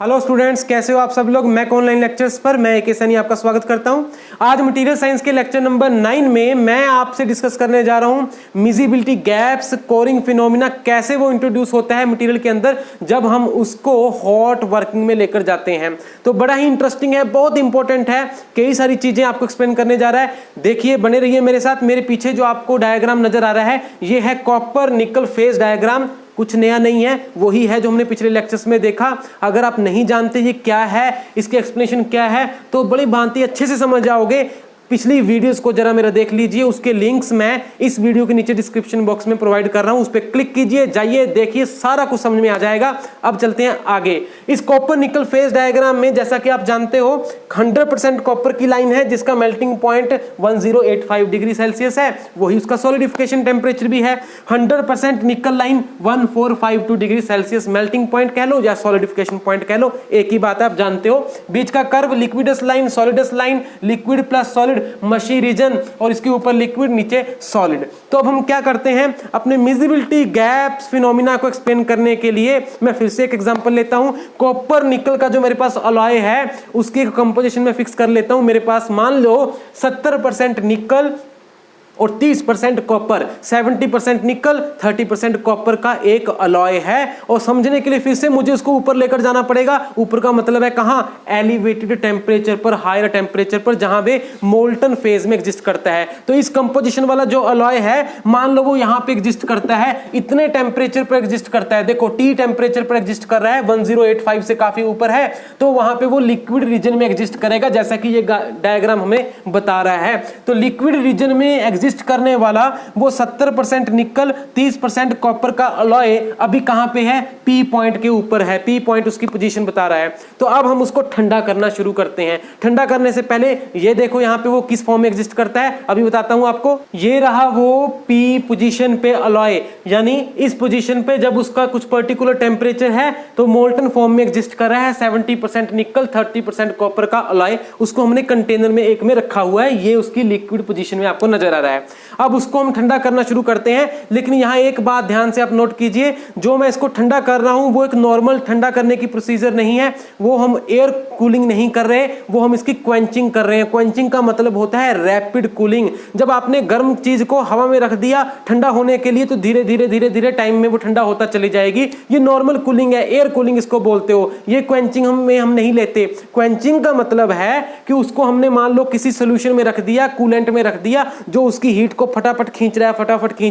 Hello students, कैसे हो आप सब लोग। मैं ऑनलाइन लेक्चर्स पर मैं AK सैनी आपका स्वागत करता हूं। आज मटेरियल साइंस के लेक्चर नंबर 9 में मैं आपसे डिस्कस करने जा रहा हूं मिजिबिलिटी गैप्स, कोरिंग फिनोमिना, कैसे वो इंट्रोड्यूस होता है मटेरियल के अंदर जब हम उसको हॉट वर्किंग में लेकर जाते हैं। तो बड़ा ही इंटरेस्टिंग है, बहुत इंपॉर्टेंट है, कई सारी चीजें आपको एक्सप्लेन करने जा रहा है। देखिए, बने रहिए मेरे साथ। मेरे पीछे जो आपको डायग्राम नजर आ रहा है ये है कॉपर निकल फेज डायग्राम। कुछ नया नहीं है, वही है जो हमने पिछले लेक्चर्स में देखा। अगर आप नहीं जानते ये क्या है, इसके एक्सप्लेनेशन क्या है, तो बड़ी भांति अच्छे से समझ जाओगे। पिछली वीडियोस को जरा मेरा देख लीजिए, उसके लिंक्स मैं इस वीडियो के नीचे डिस्क्रिप्शन बॉक्स में प्रोवाइड कर रहा हूं, उस पर क्लिक कीजिए, जाइए, देखिए, सारा कुछ समझ में आ जाएगा। अब चलते हैं आगे। इस कॉपर निकल फेज डायग्राम में जैसा कि आप जानते हो 100% कॉपर की लाइन है जिसका मेल्टिंग पॉइंट 1085 डिग्री सेल्सियस है, वही उसका सॉलिडिफिकेशन टेम्परेचर भी है। 100% निकल line 1452 degree Celsius melting point कह लो या सॉलिडिफिकेशन पॉइंट कह लो, एक ही बात है, आप जानते हो। बीच का curve liquids line, solids line, liquid plus solid मशी रीजन, और इसके ऊपर लिक्विड, नीचे सॉलिड। तो अब हम क्या करते हैं, अपने मिजिबिलिटी गैप्स फिनोमिना को एक्सप्लेन करने के लिए मैं फिर से एक एग्जांपल लेता हूं। कॉपर निकल का जो मेरे पास अलॉय है उसकी कंपोजिशन में फिक्स कर लेता हूं। मेरे पास मान लो 70% निकल और 30% कॉपर, 70% निकल 30% कॉपर का एक अलॉय है। और समझने के लिए फिर से मुझे उसको ऊपर लेकर जाना पड़ेगा। ऊपर का मतलब है कहां, एलिवेटेड टेम्परेचर पर, हायर टेम्परेचर पर, जहां वे मोल्टन फेज में एग्जिस्ट करता है। तो इस कंपोजिशन वाला जो अलॉय है, मान लो वो यहां पे एग्जिस्ट करता है, इतने टेम्परेचर पर एग्जिस्ट करता है। देखो T टेम्परेचर पर एग्जिस्ट कर रहा है, 1085 से काफी ऊपर है, तो वहां पे वो लिक्विड रीजन में एग्जिस्ट करेगा, जैसा कि ये डायग्राम हमें बता रहा है। तो लिक्विड रीजन में एग्जिस्ट करने वाला वो 70% निकल 30% कॉपर का अलॉय अभी कहां पे है, P पॉइंट के ऊपर है। P पॉइंट उसकी पोजीशन बता रहा है। तो अब हम उसको ठंडा करना शुरू करते हैं। ठंडा करने से पहले ये देखो यहां पे वो किस फॉर्म में एग्जिस्ट करता है, अभी बताता हूं आपको। ये रहा वो P पोजीशन पे अलॉय, यानी इस पोजीशन पे जब उसका कुछ पर्टिकुलर टेम्परेचर है तो मोल्टन फॉर्म में एग्जिस्ट कर रहा है। 70% निकल 30% कॉपर का अलॉय, उसको हमने कंटेनर में एक में रखा हुआ है, ये उसकी लिक्विड पोजीशन में आपको नजर आ रहा है। अब उसको हम ठंडा करना शुरू करते हैं। लेकिन यहां एक बात ध्यान से आप नोट कीजिए, जो मैं इसको ठंडा कर रहा हूं वो एक नॉर्मल ठंडा करने की प्रोसीजर नहीं है, वो हम एयर कूलिंग नहीं कर रहे, वो हम इसकी क्वेंचिंग कर रहे हैं। क्वेंचिंग का मतलब होता है रैपिड कूलिंग। जब आपने गर्म चीज को हवा में रख दिया ठंडा होने के लिए तो धीरे धीरे धीरे धीरे टाइम में वो ठंडा होता चली जाएगी। ये नॉर्मल कूलिंग है, एयर कूलिंग इसको बोलते हो। ये क्वेंचिंग हम नहीं लेते। क्वेंचिंग का मतलब है कि उसको हमने मान लो किसी सोल्यूशन में रख दिया, कूलेंट में रख दिया, जो उसकी हीट को फटाफट खींच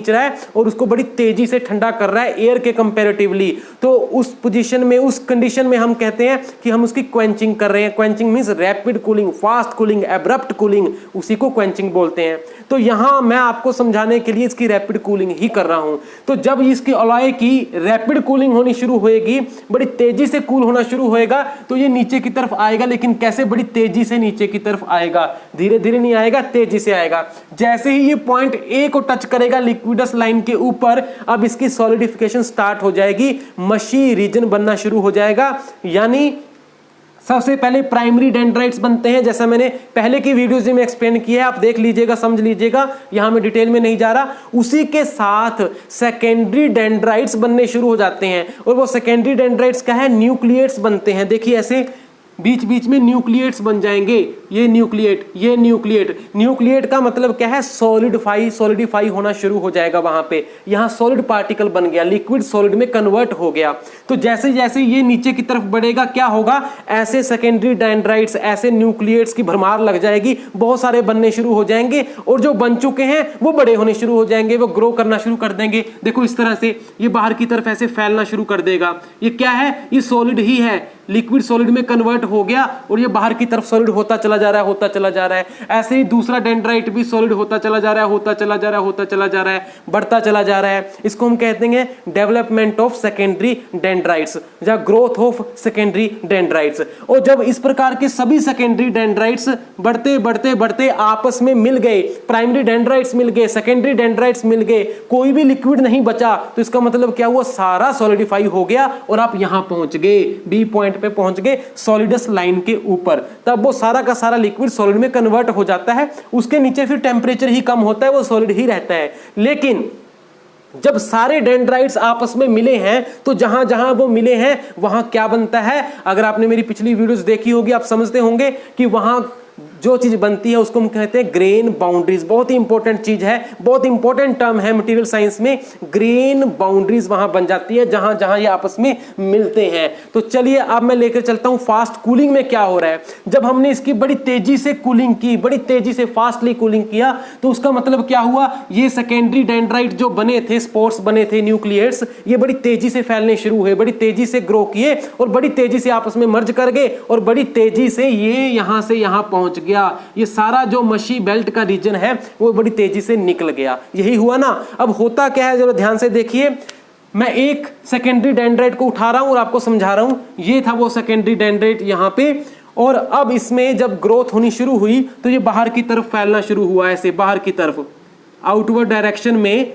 रहा है और उसको बड़ी तेजी से ठंडा कर रहा है एयर के कंपैरेटिवली। तो उस पोजीशन में, उस कंडीशन में हम कहते हैं कि हम उसकी क्वेंचिंग कर रहे हैं। Quenching means rapid cooling, fast cooling, abrupt cooling, उसी को क्वेंचिंग बोलते हैं। तो यहां मैं आपको समझाने के लिए इसकी रैपिड कूलिंग ही कर रहा हूं। तो जब इसकी अलॉय की रैपिड कूलिंग होनी शुरू होएगी, बड़ी तेजी से कूल होना शुरू होएगा, तो ये नीचे की तरफ आएगा। लेकिन कैसे, बड़ी तेजी से नीचे की तरफ आएगा, धीरे धीरे नहीं आएगा, तेजी से आएगा। जैसे ही ये पॉइंट A को टच करेगा लिक्विडस लाइन के ऊपर, अब इसकी सॉलिडिफिकेशन स्टार्ट हो जाएगी, मशी रीजन बनना शुरू हो जाएगा। यानी सबसे पहले प्राइमरी डेंड्राइट्स बनते हैं, जैसा मैंने पहले की वीडियोस में एक्सप्लेन किया है, आप देख लीजिएगा, समझ लीजिएगा, यहां मैं डिटेल में नहीं जा रहा। उसी के साथ सेकेंडरी डेंड्राइट्स बनने शुरू हो जाते हैं। और वो सेकेंडरी डेंड्राइट्स क्या है, न्यूक्लिएट्स बनते हैं। देखिए ऐसे बीच बीच में न्यूक्लिएट्स बन जाएंगे, ये न्यूक्लिएट, ये न्यूक्लिएट। न्यूक्लिएट का मतलब क्या है, सॉलिडिफाई होना शुरू हो जाएगा वहां पे। यहां सॉलिड पार्टिकल बन गया, लिक्विड सॉलिड में कन्वर्ट हो गया। तो जैसे जैसे ये नीचे की तरफ बढ़ेगा क्या होगा, ऐसे सेकेंडरी डेंड्राइट्स, ऐसे न्यूक्लिएट्स की भरमार लग जाएगी, बहुत सारे बनने शुरू हो जाएंगे। और जो बन चुके हैं वो बड़े होने शुरू हो जाएंगे, वो ग्रो करना शुरू कर देंगे। देखो इस तरह से ये बाहर की तरफ ऐसे फैलना शुरू कर देगा। ये क्या है, ये सॉलिड ही है, लिक्विड सॉलिड में कन्वर्ट हो गया और ये बाहर की तरफ सॉलिड होता चला जा रहा है, होता चला जा रहा है। ऐसे ही दूसरा डेंड्राइट भी सॉलिड होता चला जा रहा है, होता चला जा रहा है, होता चला जा रहा है, बढ़ता चला जा रहा है। इसको हम कहते हैं डेवलपमेंट ऑफ सेकेंडरी डेंड्राइट्स या ग्रोथ ऑफ सेकेंडरी डेंड्राइट्स। और जब इस प्रकार के सभी सेकेंडरी डेंड्राइट्स बढ़ते बढ़ते बढ़ते आपस में मिल गए, प्राइमरी डेंड्राइट्स मिल गए, सेकेंडरी डेंड्राइट्स मिल गए, कोई भी लिक्विड नहीं बचा, तो इसका मतलब क्या हुआ, सारा सॉलिडिफाई हो गया और आप यहां पहुंच गए, बी पॉइंट पे पहुंच गए, सॉलिडस लाइन के ऊपर। तब वो सारा का सारा लिक्विड सॉलिड में कन्वर्ट हो जाता है। उसके नीचे फिर टेम्परेचर ही कम होता है, वो सॉलिड ही रहता है। लेकिन जब सारे डेंड्राइट्स आपस में मिले हैं तो जहां जहां वो मिले हैं वहां क्या बनता है? अगर आपने मेरी पिछली वीडियोस देखी होगी आप समझते होंगे कि वहां जो चीज बनती है उसको हम कहते हैं ग्रेन बाउंड्रीज। बहुत ही इंपॉर्टेंट चीज है, बहुत इंपॉर्टेंट टर्म है मटेरियल साइंस में। ग्रेन बाउंड्रीज वहां बन जाती है जहां जहां ये आपस में मिलते हैं। तो चलिए अब मैं लेकर चलता हूं फास्ट कूलिंग में क्या हो रहा है। जब हमने इसकी बड़ी तेजी से कूलिंग की, बड़ी तेजी से फास्टली कूलिंग किया, तो उसका मतलब क्या हुआ? ये सेकेंडरी डेंड्राइट जो बने थे, स्पोर्स बने थे, न्यूक्लियट्स, ये बड़ी तेजी से फैलने शुरू हुए, बड़ी तेजी से ग्रो किए और बड़ी तेजी से आपस में मर्ज कर गए और बड़ी तेजी से ये यहां से यहां पहुंच गया। ये सारा जो मशी बेल्ट का रीजन है वो बड़ी तेजी से निकल गया। यही हुआ ना। अब होता क्या है जरा ध्यान से देखिए। मैं एक सेकेंडरी डेंड्राइट को उठा रहा हूं और आपको समझा रहा हूं। ये था वो सेकेंडरी डेंड्राइट यहां पे, और अब इसमें जब ग्रोथ होनी शुरू हुई तो ये बाहर की तरफ फैलना शुरू हुआ, ऐसे बाहर की तरफ आउटवर्ड डायरेक्शन में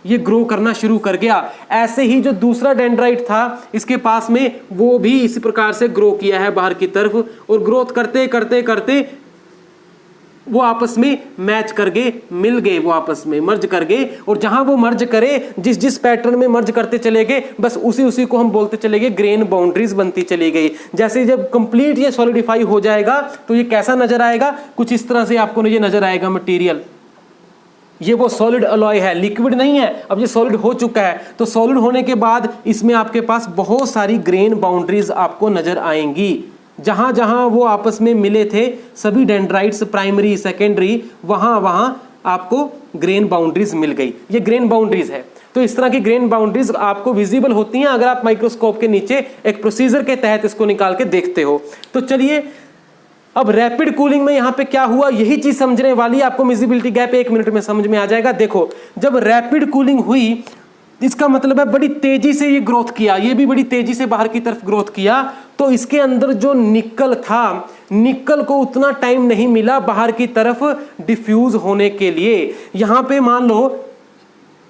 ये ग्रो करना शुरू कर गया। ऐसे ही जो दूसरा डेंड्राइट था इसके पास में, वो भी इसी प्रकार से ग्रो किया है बाहर की तरफ, और ग्रोथ करते करते करते वो आपस में मैच कर गए, मिल गए, वो आपस में मर्ज कर गए। और जहां वो मर्ज करे, जिस जिस पैटर्न में मर्ज करते चले गए, बस उसी उसी को हम बोलते चले गए, ग्रेन बाउंड्रीज बनती चली गई। जैसे जब कंप्लीट ये सॉलिडिफाई हो जाएगा तो ये कैसा नजर आएगा? कुछ इस तरह से आपको ये नजर आएगा मटेरियल। ये वो सॉलिड अलॉय है, लिक्विड नहीं है, अब ये सॉलिड हो चुका है। तो सॉलिड होने के बाद इसमें आपके पास बहुत सारी ग्रेन बाउंड्रीज आपको नजर आएंगी। जहां जहां वो आपस में मिले थे सभी डेंड्राइट्स, प्राइमरी सेकेंडरी, वहां वहां आपको ग्रेन बाउंड्रीज मिल गई। ये ग्रेन बाउंड्रीज है। तो इस तरह की ग्रेन बाउंड्रीज आपको विजिबल होती हैं अगर आप माइक्रोस्कोप के नीचे एक प्रोसीजर के तहत इसको निकाल के देखते हो। तो चलिए अब रैपिड कूलिंग में यहां पे क्या हुआ, यही चीज समझने वाली है। आपको विजिबिलिटी गैप 1 मिनट में समझ में आ जाएगा। देखो, जब रैपिड कूलिंग हुई इसका मतलब है बड़ी तेजी से ये ग्रोथ किया, ये भी बड़ी तेजी से बाहर की तरफ ग्रोथ किया। तो इसके अंदर जो निकल था, निकल को उतना टाइम नहीं मिला बाहर की तरफ डिफ्यूज होने के लिए। यहां पे मान लो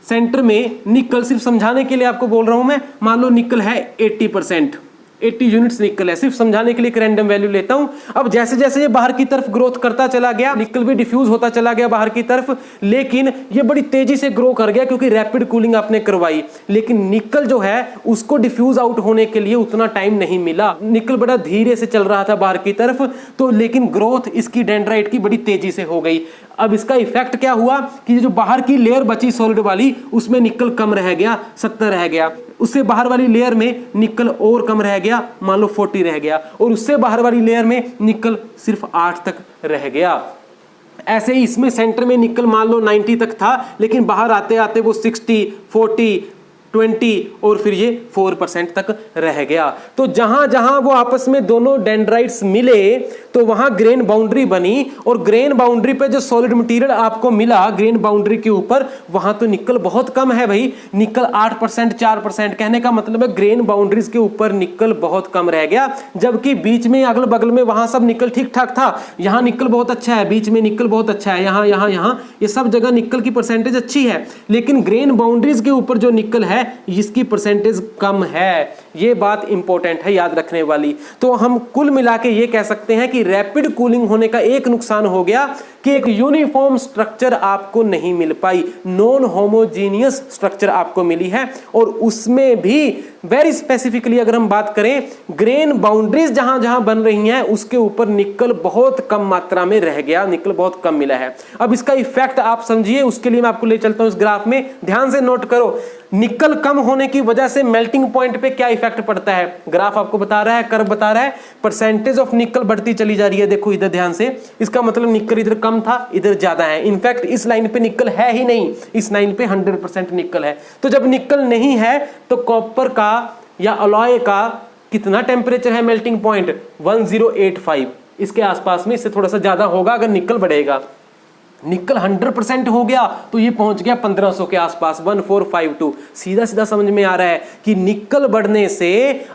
सेंटर में निकल, सिर्फ समझाने के लिए आपको बोल रहा हूं मैं, मान लो निकल है 80%, 80 यूनिट्स निकल है, सिर्फ समझाने के लिए एक रैंडम वैल्यू लेता हूं। अब जैसे जैसे ये बाहर की तरफ ग्रोथ करता चला गया, निकल भी डिफ्यूज होता चला गया बाहर की तरफ, लेकिन ये बड़ी तेजी से ग्रो कर गया क्योंकि रैपिड कूलिंग आपने करवाई। लेकिन निकल जो है उसको डिफ्यूज आउट होने के लिए उतना टाइम नहीं मिला। निकल बड़ा धीरे से चल रहा था बाहर की तरफ, तो लेकिन ग्रोथ इसकी डेंड्राइट की बड़ी तेजी से हो गई। अब इसका इफेक्ट क्या हुआ कि जो बाहर की लेयर बची सॉलिड वाली, उसमें निकल कम रह गया, 70 रह गया। उससे बाहर वाली लेयर में निकल और कम रह गया, मान लो 40 रह गया। और उससे बाहर वाली लेयर में निकल सिर्फ 8 तक रह गया। ऐसे ही इसमें सेंटर में निकल मान लो 90 तक था, लेकिन बाहर आते आते वो 60, 40, 20 और फिर ये 4% तक रह गया। तो जहां जहां वो आपस में दोनों डेंड्राइट्स मिले तो वहां ग्रेन बाउंड्री बनी, और ग्रेन बाउंड्री पे जो सॉलिड मटेरियल आपको मिला ग्रेन बाउंड्री के ऊपर, वहां तो निकल बहुत कम है भाई। निकल 8%, 4%, कहने का मतलब है ग्रेन बाउंड्रीज के ऊपर निकल बहुत कम रह गया। जबकि बीच में अगल बगल में वहां सब निकल ठीक ठाक था। यहां निकल बहुत अच्छा है, बीच में निकल बहुत अच्छा है, यहां यहां यहां ये सब जगह निकल की परसेंटेज अच्छी है। लेकिन ग्रेन बाउंड्रीज के ऊपर जो निकल है इसकी परसेंटेज कम है। ये बात इंपॉर्टेंट है, याद रखने वाली। तो हम कुल मिला के ये कह सकते हैं कि रैपिड कूलिंग होने का एक नुकसान हो गया कि एक यूनिफॉर्म स्ट्रक्चर आपको नहीं मिल पाई, नॉन होमोजीनियस स्ट्रक्चर आपको मिली है। और उसमें भी वेरी स्पेसिफिकली अगर हम बात करें, ग्रेन बाउंड्रीज जहां जहां बन रही हैं उसके ऊपर निकल बहुत कम मात्रा में रह गया, निकल बहुत कम मिला है। अब इसका इफेक्ट आप समझिए, उसके लिए मैं आपको ले चलता हूं इस ग्राफ में, ध्यान से नोट करो। निकल कम होने की वजह से मेल्टिंग पॉइंट पे क्या इफेक्ट पड़ता है? ग्राफ आपको बता रहा है, कर्व बता रहा है, परसेंटेज ऑफ निकल बढ़ती चली जा रही है। देखो इधर ध्यान से, इसका मतलब निकल इधर कम था, इधर ज्यादा है। इनफैक्ट इस लाइन पे निकल है ही नहीं, इस लाइन पे 100% निकल है। तो जब निकल नहीं है तो कॉपर का या अलॉय का कितना टेम्परेचर है मेल्टिंग पॉइंट? 1085 इसके आसपास में, इससे थोड़ा सा ज्यादा होगा अगर निकल बढ़ेगा। निकल 100% हो गया तो ये पहुंच गया 1500 के आसपास, 1452। सीधा सीधा समझ में आ रहा है कि निकल बढ़ने से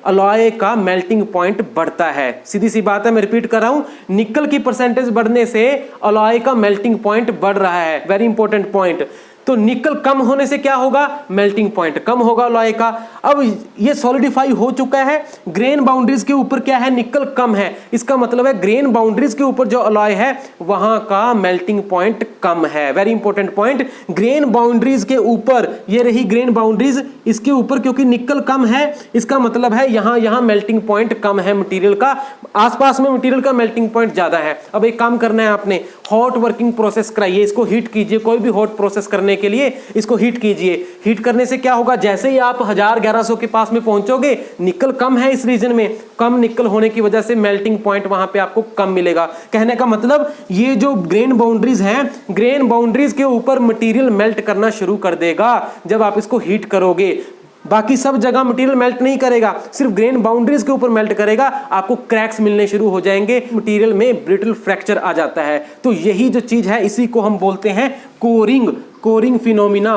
अलॉय का मेल्टिंग पॉइंट बढ़ता है। सीधी सी बात है, मैं रिपीट कर रहा हूं, निकल की परसेंटेज बढ़ने से अलॉय का मेल्टिंग पॉइंट बढ़ रहा है। Very important point. तो निकल कम होने से क्या होगा, मेल्टिंग पॉइंट कम होगा अलॉय का। अब ये सॉलिडिफाई हो चुका है, ग्रेन बाउंड्रीज के ऊपर क्या है, निकल कम है, इसका मतलब है ग्रेन बाउंड्रीज के ऊपर जो अलॉय है वहां का मेल्टिंग पॉइंट कम है। Very important point, grain boundaries के ऊपर, ये रही ग्रेन बाउंड्रीज, इसके ऊपर क्योंकि निकल कम है, इसका मतलब है यहां मेल्टिंग पॉइंट कम है मटेरियल का, आसपास में मटेरियल का मेल्टिंग पॉइंट ज्यादा है। अब एक काम करना है आपने, हॉट वर्किंग प्रोसेस कराइए, इसको हीट कीजिए, कोई भी हॉट प्रोसेस करने के लिए इसको हीट कीजिए। हीट करने से क्या होगा, जैसे ही आप 1000-1100 के पास में पहुंचोगे, निकल कम है इस रीजन में, कम निकल होने की वजह से मेल्टिंग पॉइंट वहां पे आपको कम मिलेगा। कहने का मतलब ये जो ग्रेन बाउंड्रीज हैं, ग्रेन बाउंड्रीज के ऊपर मटेरियल मेल्ट करना शुरू कर देगा जब आप इसको हीट करोगे। बाकी सब जगह मटेरियल मेल्ट नहीं करेगा, सिर्फ ग्रेन बाउंड्रीज के ऊपर मेल्ट करेगा, आपको क्रैक्स मिलने शुरू हो जाएंगे, मटेरियल में ब्रिटल फ्रैक्चर आ जाता है। तो यही जो चीज है इसी को हम बोलते हैं कोरिंग, कोरिंग फिनोमिना,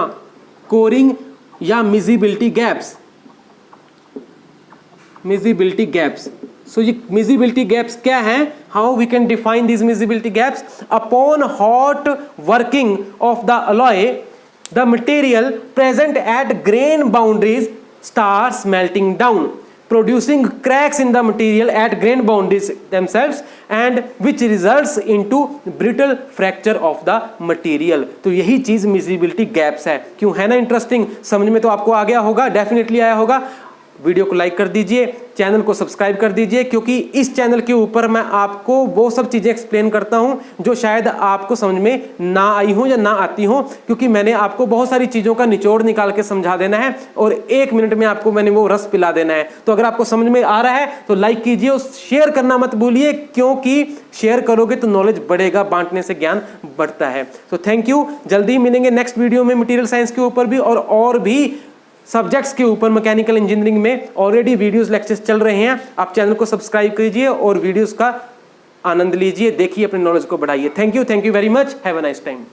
कोरिंग या मिजिबिलिटी गैप्स, मिजिबिलिटी गैप्स। सो ये मिजिबिलिटी गैप्स क्या है, how we can define this miscibility gaps, upon hot working of the alloy the material present at grain boundaries starts melting down, producing cracks in the material at grain boundaries themselves and which results into brittle fracture of the material। तो यही चीज मिजिबिलिटी gaps है। क्यों, है ना interesting, समझ में तो आपको आ गया होगा, डेफिनेटली आया होगा। वीडियो को लाइक कर दीजिए, चैनल को सब्सक्राइब कर दीजिए, क्योंकि इस चैनल के ऊपर मैं आपको वो सब चीजें एक्सप्लेन करता हूं जो शायद आपको समझ में ना आई हो या ना आती हो, क्योंकि मैंने आपको बहुत सारी चीजों का निचोड़ निकाल के समझा देना है और 1 मिनट में आपको मैंने वो रस पिला देना है। तो अगर आपको समझ में आ रहा है तो लाइक कीजिए और शेयर करना मत भूलिए, क्योंकि शेयर करोगे तो नॉलेज बढ़ेगा, बांटने से ज्ञान बढ़ता है। तो थैंक यू, जल्दी ही मिलेंगे नेक्स्ट वीडियो में मटेरियल साइंस के ऊपर भी और भी सब्जेक्ट्स के ऊपर। मैकेनिकल इंजीनियरिंग में ऑलरेडी वीडियोस लेक्चर्स चल रहे हैं, आप चैनल को सब्सक्राइब कीजिए और वीडियोस का आनंद लीजिए, देखिए, अपने नॉलेज को बढ़ाइए। Thank you very much, have a nice time.